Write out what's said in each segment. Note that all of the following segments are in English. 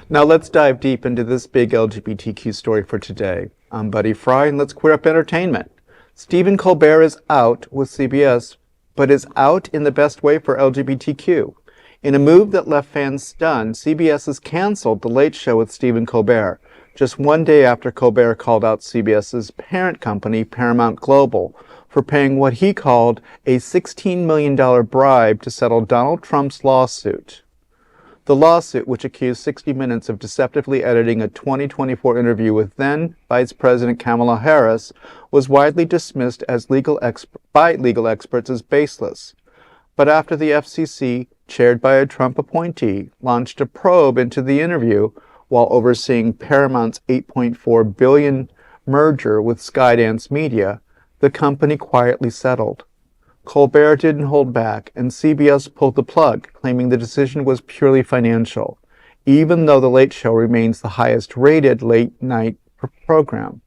Now let's dive deep into this big LGBTQ story for today. I'm Buddy Fry, and let's queer up entertainment. Stephen Colbert is out with CBS, but is out in the best way for LGBTQ. In a move that left fans stunned, CBS has canceled The Late Show with Stephen Colbert, just one day after Colbert called out CBS's parent company, Paramount Global, for paying what he called a $16 million bribe to settle Donald Trump's lawsuit. The lawsuit, which accused 60 Minutes of deceptively editing a 2024 interview with then Vice President Kamala Harris, was widely dismissed as by legal experts as baseless. But after the FCC, chaired by a Trump appointee, launched a probe into the interview while overseeing Paramount's $8.4 billion merger with Skydance Media, the company quietly settled. Colbert didn't hold back, and CBS pulled the plug, claiming the decision was purely financial, even though The Late Show remains the highest-rated late-night program.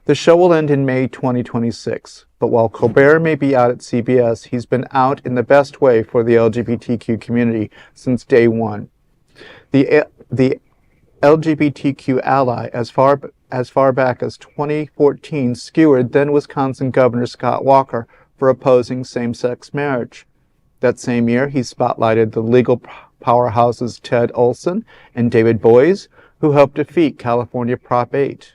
The show will end in May 2026, but while Colbert may be out at CBS, he's been out in the best way for the LGBTQ community since day one. The LGBTQ Alley, as far back as 2014, skewered then Wisconsin Governor Scott Walker for opposing same-sex marriage. That same year, he spotlighted the legal powerhouses Ted Olson and David Boies, who helped defeat California Prop 8.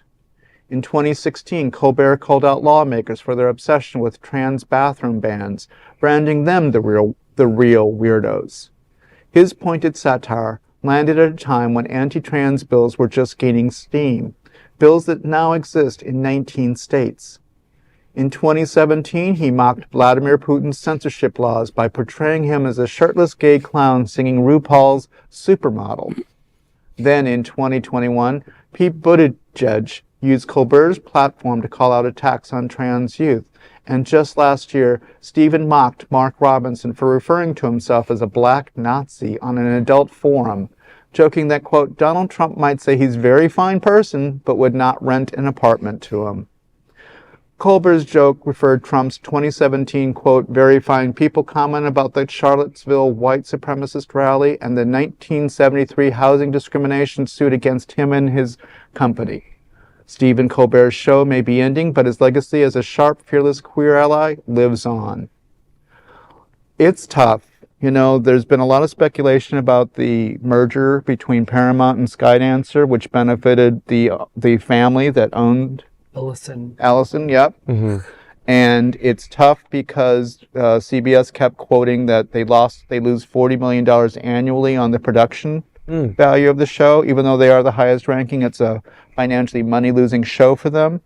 In 2016, Colbert called out lawmakers for their obsession with trans bathroom bans, branding them the real weirdos. His pointed satire landed at a time when anti-trans bills were just gaining steam, bills that now exist in 19 states. In 2017, he mocked Vladimir Putin's censorship laws by portraying him as a shirtless gay clown singing RuPaul's Supermodel. Then in 2021, Pete Buttigieg used Colbert's platform to call out attacks on trans youth. And just last year, Stephen mocked Mark Robinson for referring to himself as a black Nazi on an adult forum, joking that, quote, Donald Trump might say he's a very fine person, but would not rent an apartment to him. Colbert's joke referred Trump's 2017, quote, very fine people comment about the Charlottesville white supremacist rally and the 1973 housing discrimination suit against him and his company. Stephen Colbert's show may be ending, but his legacy as a sharp, fearless queer ally lives on. It's tough. You know, there's been a lot of speculation about the merger between Paramount and Skydance, which benefited the family that owned Allison, yep. Mm-hmm. And it's tough because CBS kept quoting that they lose $40 million annually on the production value of the show, even though they are the highest ranking. It's a financially money-losing show for them.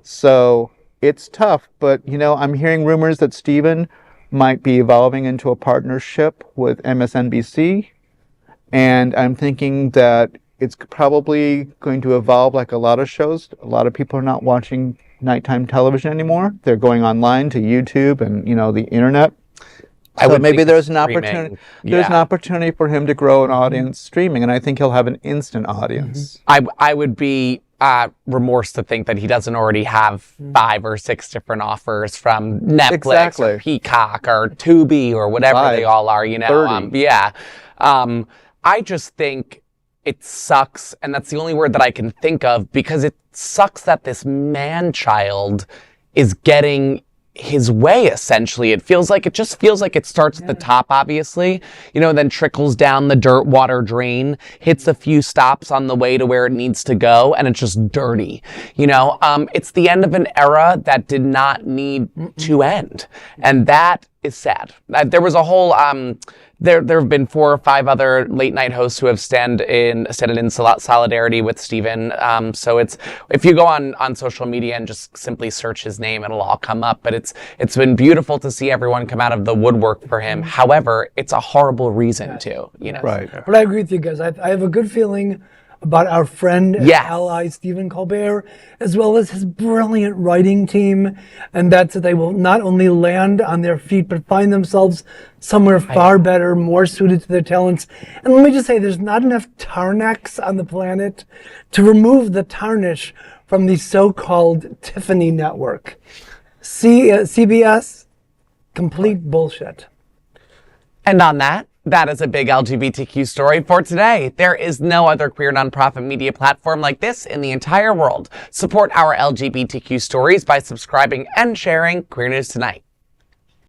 So it's tough, but, you know, I'm hearing rumors that Stephen might be evolving into a partnership with MSNBC, and I'm thinking that it's probably going to evolve like a lot of shows. A lot of people are not watching nighttime television anymore. They're going online to YouTube and, you know, the internet. So maybe there's an opportunity. Yeah. There's an opportunity for him to grow an audience streaming, and I think he'll have an instant audience. I would be remorse to think that he doesn't already have 5 or 6 different offers from Netflix or Peacock or Tubi or whatever they all are. You know, I just think it sucks, and that's the only word that I can think of, because it sucks that this man-child is getting his way, essentially. It just feels like it starts at the top, obviously, you know, then trickles down the dirt water drain, hits a few stops on the way to where it needs to go, and it's just dirty. You know, it's the end of an era that did not need to end. And that is sad. There was a whole, there have been 4 or 5 other late night hosts who have stood in solidarity with Stephen. So if you go on social media and just simply search his name, it'll all come up. But it's been beautiful to see everyone come out of the woodwork for him. However, it's a horrible reason to, you know. Right. But I agree with you guys. I have a good feeling about our friend and ally Stephen Colbert, as well as his brilliant writing team, and that's that they will not only land on their feet, but find themselves somewhere far better, more suited to their talents. And let me just say, there's not enough Tarnax on the planet to remove the tarnish from the so-called Tiffany network. CBS, complete bullshit. And on that, That is a big LGBTQ story for today. There is no other queer nonprofit media platform like this in the entire world. Support our LGBTQ stories by subscribing and sharing Queer News Tonight.